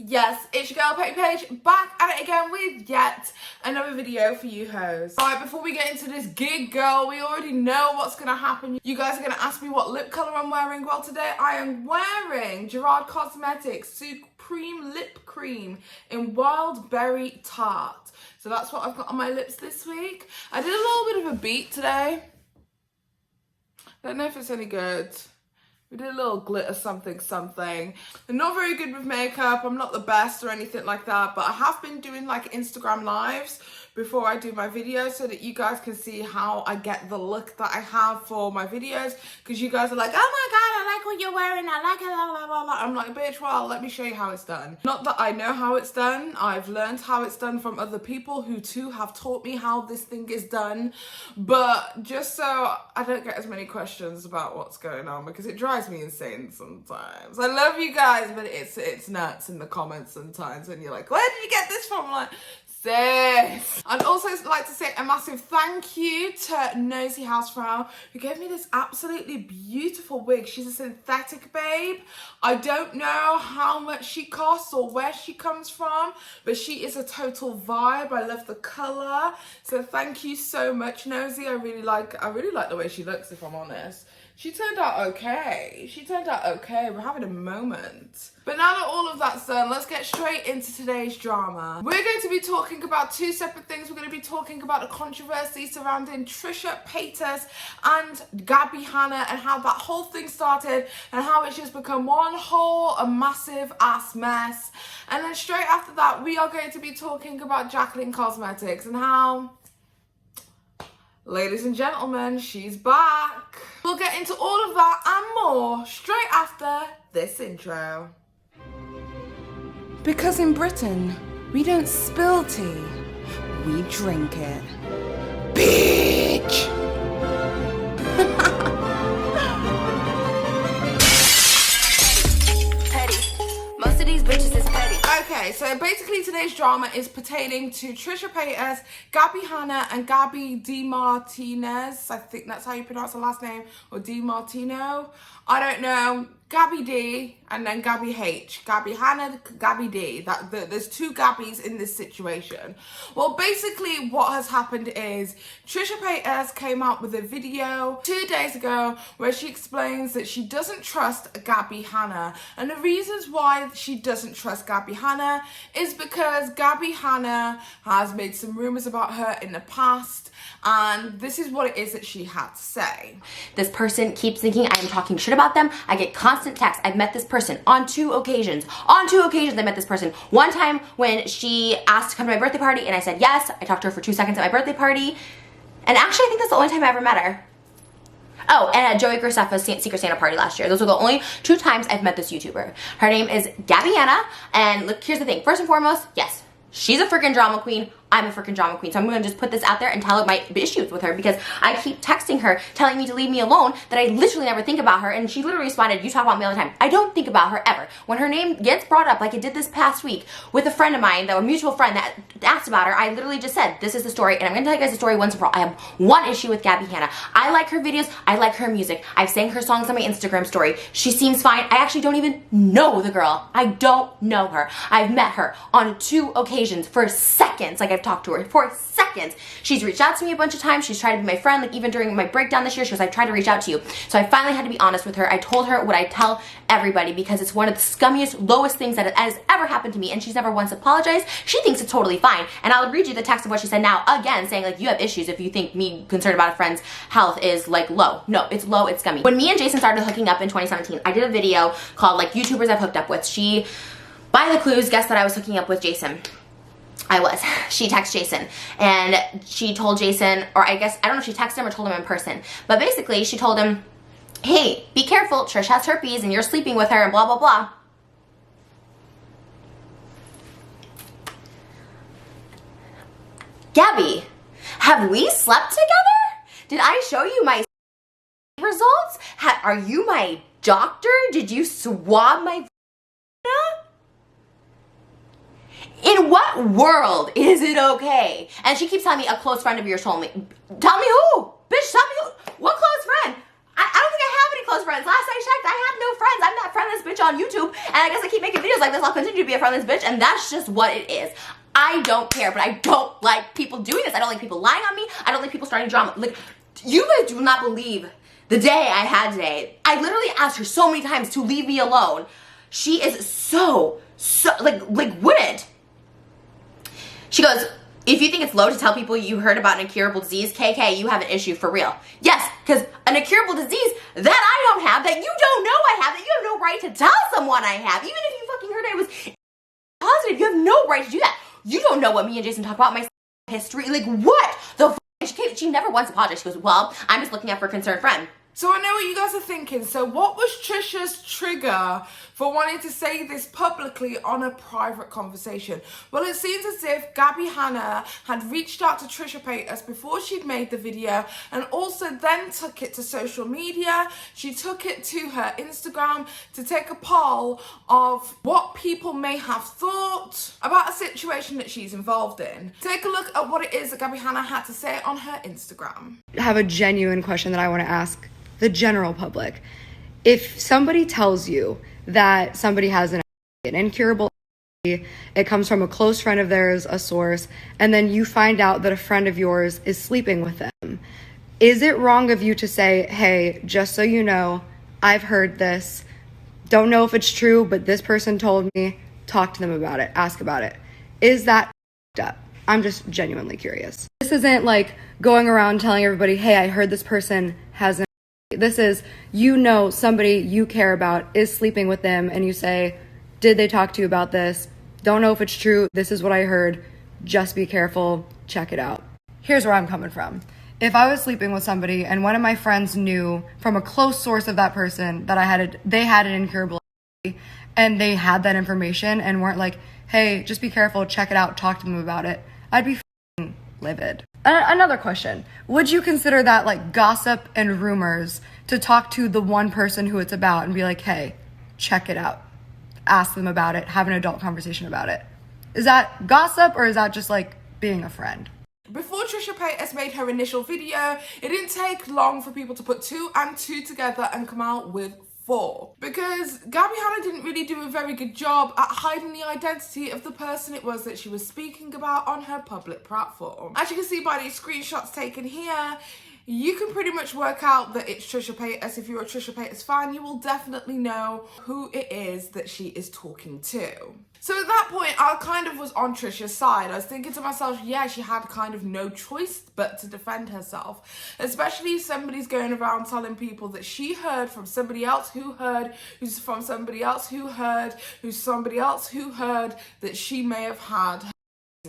Yes, it's your girl Paige, back at it again with yet another video for you hoes. Alright, before we get into this gig, girl, we already know what's gonna happen. You guys are gonna ask me what lip colour I'm wearing. Well, today I am wearing Gerard Cosmetics Supreme Lip Cream in Wild Berry Tart. So that's what I've got on my lips this week. I did a little bit of a beat today. Don't know if it's any good. We did a little glitter something. I'm not very good with makeup. I'm not the best or anything like that, but I have been doing like Instagram lives before I do my videos so that you guys can see how I get the look that I have for my videos, because you guys are like, oh my god, I like what you're wearing, I like it, blah, blah, blah, blah. I'm like, bitch, well, let me show you how it's done. Not that I know how it's done. I've learned how it's done from other people who too have taught me how this thing is done, but just so I don't get as many questions about what's going on, because it drives me insane sometimes. I love you guys, but it's nuts in the comments sometimes when you're like, where did you get this from? I'm like, sis. I'd also like to say a massive thank you to Nosy Housefrau, who gave me this absolutely beautiful wig. She's a synthetic babe. I don't know how much she costs or where she comes from, but she is a total vibe. I love the color. So thank you so much, Nosy. I really like the way she looks, if I'm honest. She turned out okay. We're having a moment. But now that all of that's done, let's get straight into today's drama. We're going to be talking about two separate things. We're going to be talking about the controversy surrounding Trisha Paytas and Gabbie Hanna and how that whole thing started and how it's just become one whole massive ass mess. And then straight after that, we are going to be talking about Jaclyn Cosmetics and how, ladies and gentlemen, she's back. We'll get into all of that and more straight after this intro. Because in Britain, we don't spill tea, we drink it. Bitch! Petty. Most of these bitches is petty. Okay, so basically today's drama is pertaining to Trisha Paytas, Gabbie Hanna, and Gabbie Martinez. I think that's how you pronounce her last name, or Martino. I don't know. Gabbie D and then Gabbie H. Gabbie Hanna, Gabbie D. There's two Gabbies in this situation. Well, basically what has happened is Trisha Paytas came out with a video 2 days ago where she explains that she doesn't trust Gabbie Hanna. And the reasons why she doesn't trust Gabbie Hanna is because Gabbie Hanna has made some rumors about her in the past, and this is what it is that she had to say. This person keeps thinking I am talking shit about them. I get constant texts. I've met this person on two occasions. On two occasions I met this person. One time when she asked to come to my birthday party and I said yes. I talked to her for 2 seconds at my birthday party. And actually I think that's the only time I ever met her. Oh, and at Joey Graceffa's Secret Santa party last year. Those are the only 2 times I've met this YouTuber. Her name is Gabbie Hanna, and look, here's the thing. First and foremost, yes, she's a freaking drama queen. I'm a freaking drama queen. So I'm gonna just put this out there and tell her my issues with her, because I keep texting her telling me to leave me alone, that I literally never think about her, and she literally responded, you talk about me all the time. I don't think about her ever. When her name gets brought up, like it did this past week with a friend of mine, that a mutual friend that asked about her, I literally just said, this is the story, and I'm gonna tell you guys the story once and for all. I have one issue with Gabbie Hanna. I like her videos, I like her music. I've sang her songs on my Instagram story. She seems fine. I actually don't even know the girl. I don't know her. I've met her on 2 occasions for seconds, like I've talked to her for seconds. She's reached out to me a bunch of times. She's tried to be my friend, like even during my breakdown this year, she goes, I've tried to reach out to you. So I finally had to be honest with her. I told her what I tell everybody, because it's one of the scummiest, lowest things that has ever happened to me, and she's never once apologized. She thinks it's totally fine. And I'll read you the text of what she said now, again, saying like, you have issues if you think me concerned about a friend's health is like low. No, it's low, it's scummy. When me and Jason started hooking up in 2017, I did a video called like YouTubers I've hooked up with. She, by the clues, guessed that I was hooking up with Jason. I was. She texted Jason, and she told Jason, or I guess, I don't know if she texted him or told him in person, but basically she told him, hey, be careful, Trish has herpes and you're sleeping with her and blah, blah, blah. Gabbie, have we slept together? Did I show you my results? Are you my doctor? Did you swab my In what world is it okay? And she keeps telling me a close friend of yours told me. Tell me who? Bitch, tell me who. What close friend? I don't think I have any close friends. Last I checked, I had no friends. I'm that friendless bitch on YouTube, and I guess I keep making videos like this. I'll continue to be a friendless bitch, and that's just what it is. I don't care, but I don't like people doing this. I don't like people lying on me. I don't like people starting drama. Like, you guys do not believe the day I had today. I literally asked her so many times to leave me alone. She is so, like wouldn't. She goes, if you think it's low to tell people you heard about an incurable disease, KK, you have an issue for real. Yes, because an incurable disease that I don't have, that you don't know I have, that you have no right to tell someone I have. Even if you fucking heard I was positive, you have no right to do that. You don't know what me and Jason talk about, my history. Like, what the f? She never once apologized. She goes, well, I'm just looking out for a concerned friend. So I know what you guys are thinking. So what was Trisha's trigger for wanting to say this publicly on a private conversation? Well, it seems as if Gabbie Hanna had reached out to Trisha Paytas before she'd made the video, and also then took it to social media. She took it to her Instagram to take a poll of what people may have thought about a situation that she's involved in. Take a look at what it is that Gabbie Hanna had to say on her Instagram. I have a genuine question that I want to ask the general public. If somebody tells you that somebody has an incurable, it comes from a close friend of theirs, a source, and then you find out that a friend of yours is sleeping with them, is it wrong of you to say, hey, just so you know, I've heard this, don't know if it's true, but this person told me, talk to them about it, ask about it? Is that up? I'm just genuinely curious. This isn't like going around telling everybody, hey, I heard this person has an. This is, you know, somebody you care about is sleeping with them, and you say, did they talk to you about this? Don't know if it's true. This is what I heard. Just be careful. Check it out. Here's where I'm coming from. If I was sleeping with somebody and one of my friends knew from a close source of that person that they had an incurable, and they had that information and weren't like, hey, just be careful, check it out, talk to them about it, I'd be f***ing livid. Another question. Would you consider that like gossip and rumors to talk to the one person who it's about and be like, hey, check it out, ask them about it, have an adult conversation about it? Is that gossip, or is that just like being a friend? Before Trisha Paytas made her initial video, it didn't take long for people to put 2 and 2 together and come out with 4. Because Gabbie Hanna didn't really do a very good job at hiding the identity of the person it was that she was speaking about on her public platform. As you can see by these screenshots taken here, you can pretty much work out that it's Trisha Paytas. If you're a Trisha Paytas fan, you will definitely know who it is that she is talking to. So at that point, I kind of was on Trisha's side. I was thinking to myself, yeah, she had kind of no choice but to defend herself. Especially if somebody's going around telling people that she heard from somebody else who heard, who's from somebody else who heard, who's somebody else who heard, that she may have had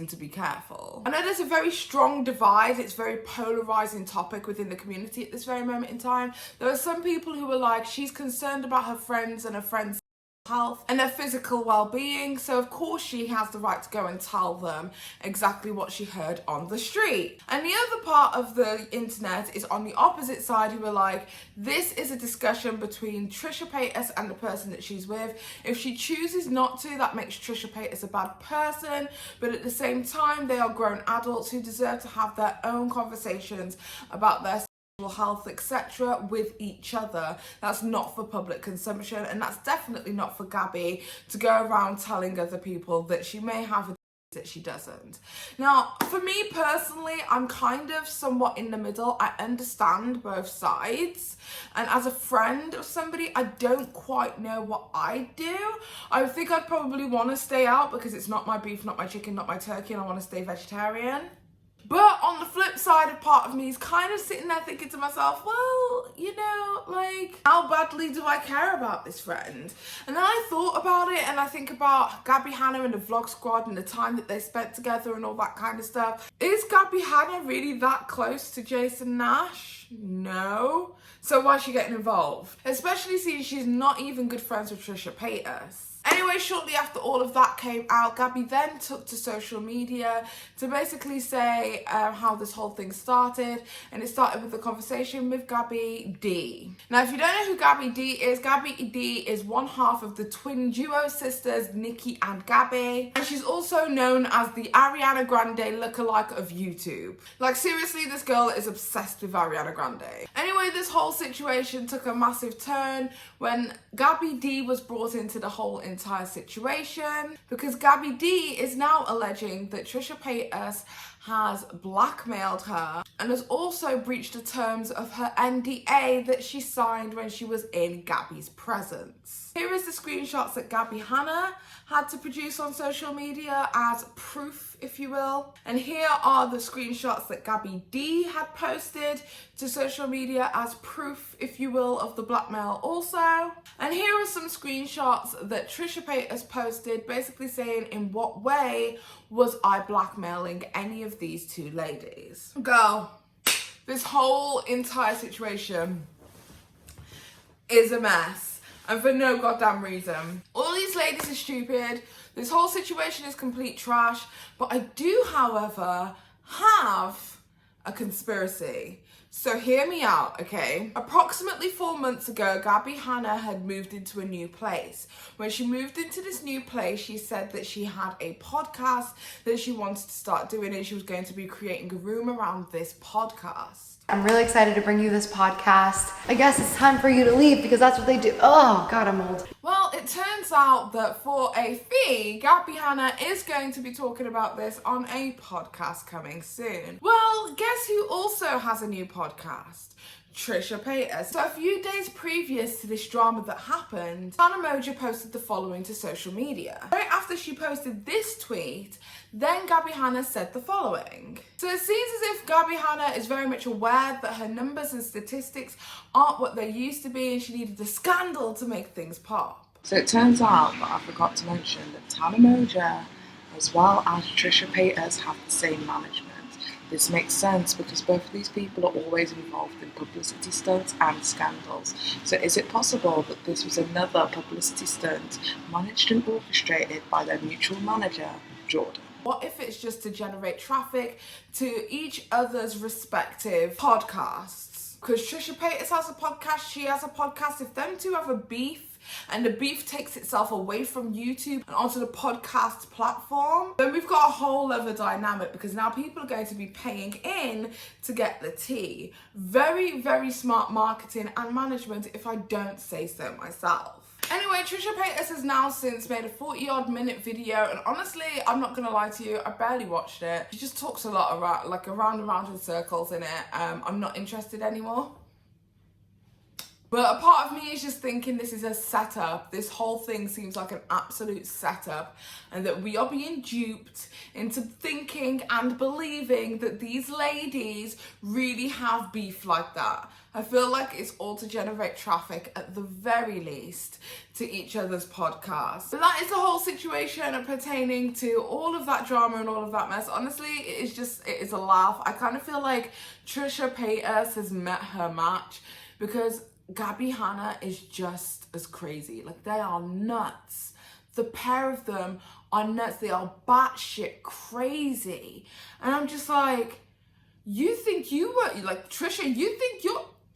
to be careful. I know there's a very strong divide. It's a very polarizing topic within the community at this very moment in time. There are some people who are like, she's concerned about her friends and her friends' health and their physical well-being, so of course she has the right to go and tell them exactly what she heard on the street. And the other part of the internet is on the opposite side, who are like, this is a discussion between Trisha Paytas and the person that she's with. If she chooses not to, that makes Trisha Paytas a bad person, but at the same time they are grown adults who deserve to have their own conversations about their health, etc. with each other. That's not for public consumption, and that's definitely not for Gabbie to go around telling other people that she may have a that she doesn't. Now, for me personally, I'm kind of somewhat in the middle. I understand both sides, and as a friend of somebody, I don't quite know what I do. I think I'd probably want to stay out because it's not my beef, not my chicken, not my turkey, and I want to stay vegetarian. But on the flip side, a part of me is kind of sitting there thinking to myself, well, you know, like, how badly do I care about this friend? And then I thought about it, and I think about Gabbie Hanna and the vlog squad and the time that they spent together and all that kind of stuff. Is Gabbie Hanna really that close to Jason Nash? No. So why is she getting involved? Especially since she's not even good friends with Trisha Paytas. Anyway, shortly after all of that came out, Gabbie then took to social media to basically say how this whole thing started, and it started with a conversation with Gabbie D. Now, if you don't know who Gabbie D is one half of the twin duo sisters Nikki and Gabbie, and she's also known as the Ariana Grande lookalike of YouTube. Like, seriously, this girl is obsessed with Ariana Grande. Anyway, this whole situation took a massive turn when Gabbie D was brought into the whole entire situation, because Gabbie D is now alleging that Trisha Paytas has blackmailed her and has also breached the terms of her NDA that she signed when she was in Gabbie's presence. Here is the screenshots that Gabbie Hanna had to produce on social media as proof, if you will. And here are the screenshots that Gabbie D had posted to social media as proof, if you will, of the blackmail also. And here are some screenshots that Trisha Paytas posted, basically saying, in what way was I blackmailing any of these two ladies? Girl, this whole entire situation is a mess. And for no goddamn reason. All these ladies are stupid. This whole situation is complete trash. But I do, however, have a conspiracy. So hear me out, okay? Approximately 4 months ago, Gabbie Hanna had moved into a new place. When she moved into this new place, she said that she had a podcast that she wanted to start doing, and she was going to be creating a room around this podcast. I'm really excited to bring you this podcast. I guess it's time for you to leave because that's what they do. Oh, God, I'm old. Well, it turns out that for a fee, Gabbie Hanna is going to be talking about this on a podcast coming soon. Well, guess who also has a new podcast? Trisha Paytas. So a few days previous to this drama that happened, Tana Moja posted the following to social media. Right after she posted this tweet, then Gabbie Hanna said the following. So it seems as if Gabbie Hanna is very much aware that her numbers and statistics aren't what they used to be, and she needed a scandal to make things pop. So it turns out that I forgot to mention that Tana Moja as well as Trisha Paytas have the same management. This makes sense because both of these people are always involved in publicity stunts and scandals. So is it possible that this was another publicity stunt managed and orchestrated by their mutual manager, Jordan? What if it's just to generate traffic to each other's respective podcasts? Because Trisha Paytas has a podcast, she has a podcast. If them two have a beef, and the beef takes itself away from YouTube and onto the podcast platform, then we've got a whole other dynamic, because now people are going to be paying in to get the tea. Very, very smart marketing and management, if I don't say so myself. Anyway, Trisha Paytas has now since made a 40-odd minute video, and honestly, I'm not gonna lie to you, I barely watched it. She just talks a lot around, like around and round in circles in it. I'm not interested anymore. But a part of me is just thinking this is a setup. This whole thing seems like an absolute setup, and that we are being duped into thinking and believing that these ladies really have beef like that. I feel like it's all to generate traffic at the very least to each other's podcasts. But that is the whole situation pertaining to all of that drama and all of that mess. Honestly, it is a laugh. I kind of feel like Trisha Paytas has met her match, because Gabbie Hanna is just as crazy. Like, they are nuts. The pair of them are nuts. They are batshit crazy. And I'm just like, you think you were, like, Trisha, you think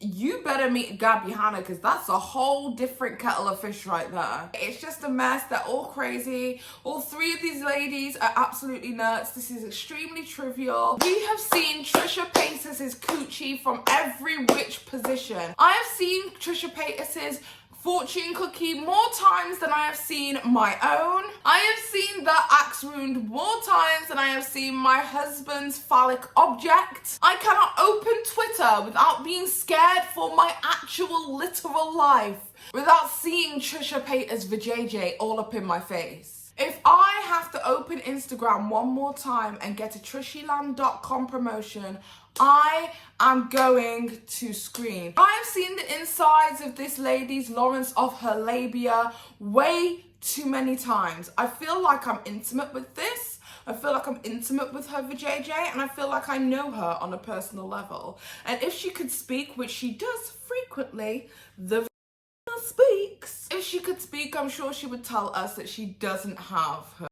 you better meet Gabbie Hanna, because that's a whole different kettle of fish right there. It's just a mess. They're all crazy. All three of these ladies are absolutely nuts. This is extremely trivial. We have seen Trisha Paytas' coochie from every which position. I have seen Trisha Paytas' fortune cookie more times than I have seen my own. I have seen that axe wound more times than I have seen my husband's phallic object. I cannot open Twitter without being scared for my actual literal life, without seeing Trisha Paytas' vajayjay all up in my face. If I have to open Instagram one more time and get a trishyland.com promotion, I am going to scream. I have seen the insides of this lady's Lawrence of her labia way too many times. I feel like I'm intimate with this. I feel like I'm intimate with her vajayjay, and I feel like I know her on a personal level. And if she could speak, which she does frequently, the speaks. If she could speak, week, I'm sure she would tell us that she doesn't have her.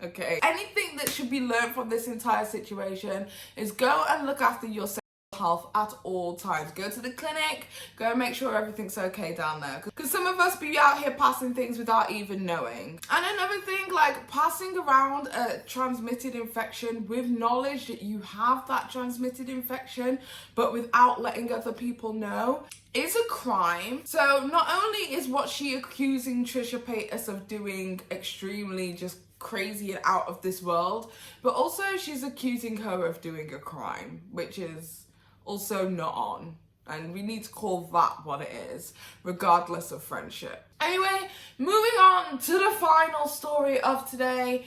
Okay, anything that should be learned from this entire situation is go and look after your sexual health at all times. Go to the clinic, go and make sure everything's okay down there, because some of us be out here passing things without even knowing. And another thing, like passing around a transmitted infection with knowledge that you have that transmitted infection but without letting other people know is a crime. So not only is what she accusing Trisha Paytas of doing extremely just crazy and out of this world, but also she's accusing her of doing a crime, which is also not on. And we need to call that what it is, regardless of friendship. Anyway, moving on to the final story of today.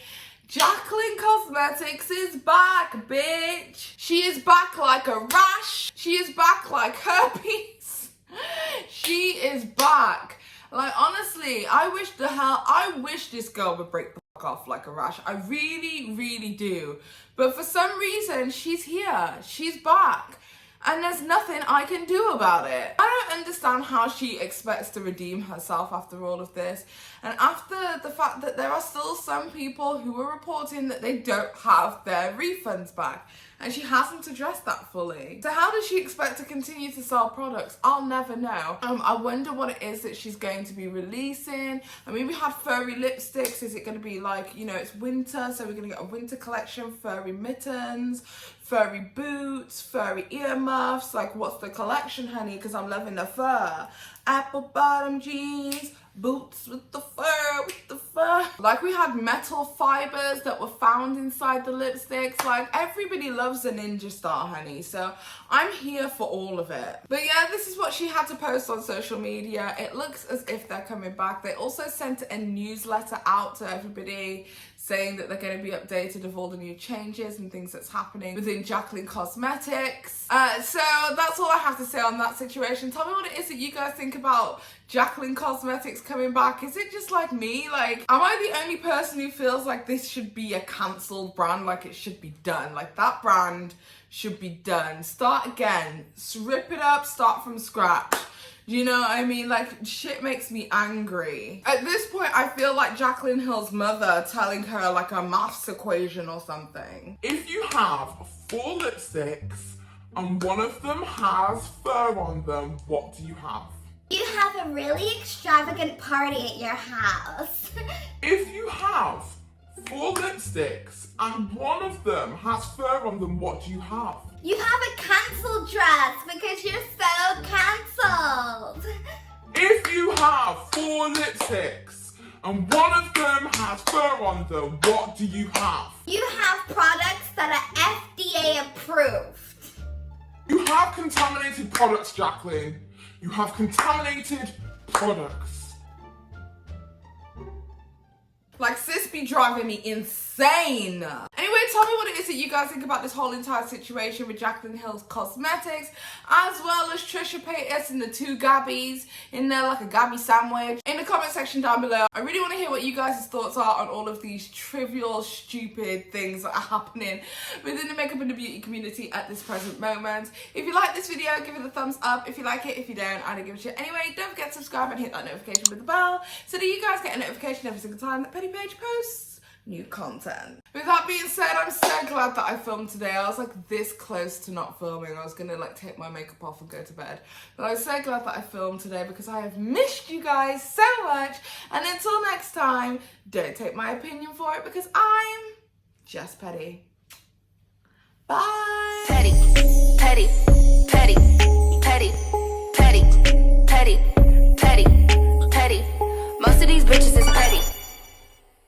Jaclyn Cosmetics is back, bitch. She is back like a rash. She is back like herpes. She is back. Like, honestly, I wish this girl would break the fuck off like a rash. I really, really do. But for some reason, she's here. She's back. And there's nothing I can do about it. I don't understand how she expects to redeem herself after all of this. And after the fact that there are still some people who are reporting that they don't have their refunds back. And she hasn't addressed that fully. So how does she expect to continue to sell products? I'll never know. I wonder what it is that she's going to be releasing. I mean, we have furry lipsticks. Is it going to be like, you know, it's winter, so we're going to get a winter collection, furry mittens, furry boots, furry earmuffs? Like, what's the collection, honey? Because I'm loving the fur. Apple bottom jeans, boots with the fur, Like, we had metal fibers that were found inside the lipsticks. Like, everybody loves a ninja star, honey. So I'm here for all of it. But yeah, this is what she had to post on social media. It looks as if they're coming back. They also sent a newsletter out to everybody saying that they're going to be updated of all the new changes and things that's happening within Jaclyn Cosmetics. So that's all I have to say on that situation. Tell me what it is that you guys think about Jaclyn Cosmetics coming back. Is it just like me? Like, am I the only person who feels like this should be a cancelled brand? Like, it should be done. Like, that brand should be done. Start again. Rip it up. Start from scratch. You know what I mean? Like, shit makes me angry. At this point, I feel like Jaclyn Hill's mother telling her like a maths equation or something. If you have 4 lipsticks and one of them has fur on them, what do you have? You have a really extravagant party at your house. If you have 4 lipsticks and one of them has fur on them, what do you have? You have a cancelled dress because you're so cancelled. If you have 4 lipsticks and one of them has fur on them, what do you have? You have products that are FDA approved. You have contaminated products, Jaclyn. You have contaminated products. Like, sis be driving me insane. Anyway, tell me what it is that you guys think about this whole entire situation with Jaclyn Hill's Cosmetics, as well as Trisha Paytas and the 2 Gabbies in there, like a Gabbie sandwich, in the comment section down below. I really want to hear what you guys' thoughts are on all of these trivial, stupid things that are happening within the makeup and the beauty community at this present moment. If you like this video, give it a thumbs up. If you like it, if you don't, I don't give a shit. Anyway, don't forget to subscribe and hit that notification with the bell so that you guys get a notification every single time that Paige posts new content. With that being said, I'm so glad that I filmed today. I was like this close to not filming. I was gonna like take my makeup off and go to bed. But I was so glad that I filmed today because I have missed you guys so much. And until next time, don't take my opinion for it because I'm just petty. Bye. Petty, petty, petty, petty, petty, petty.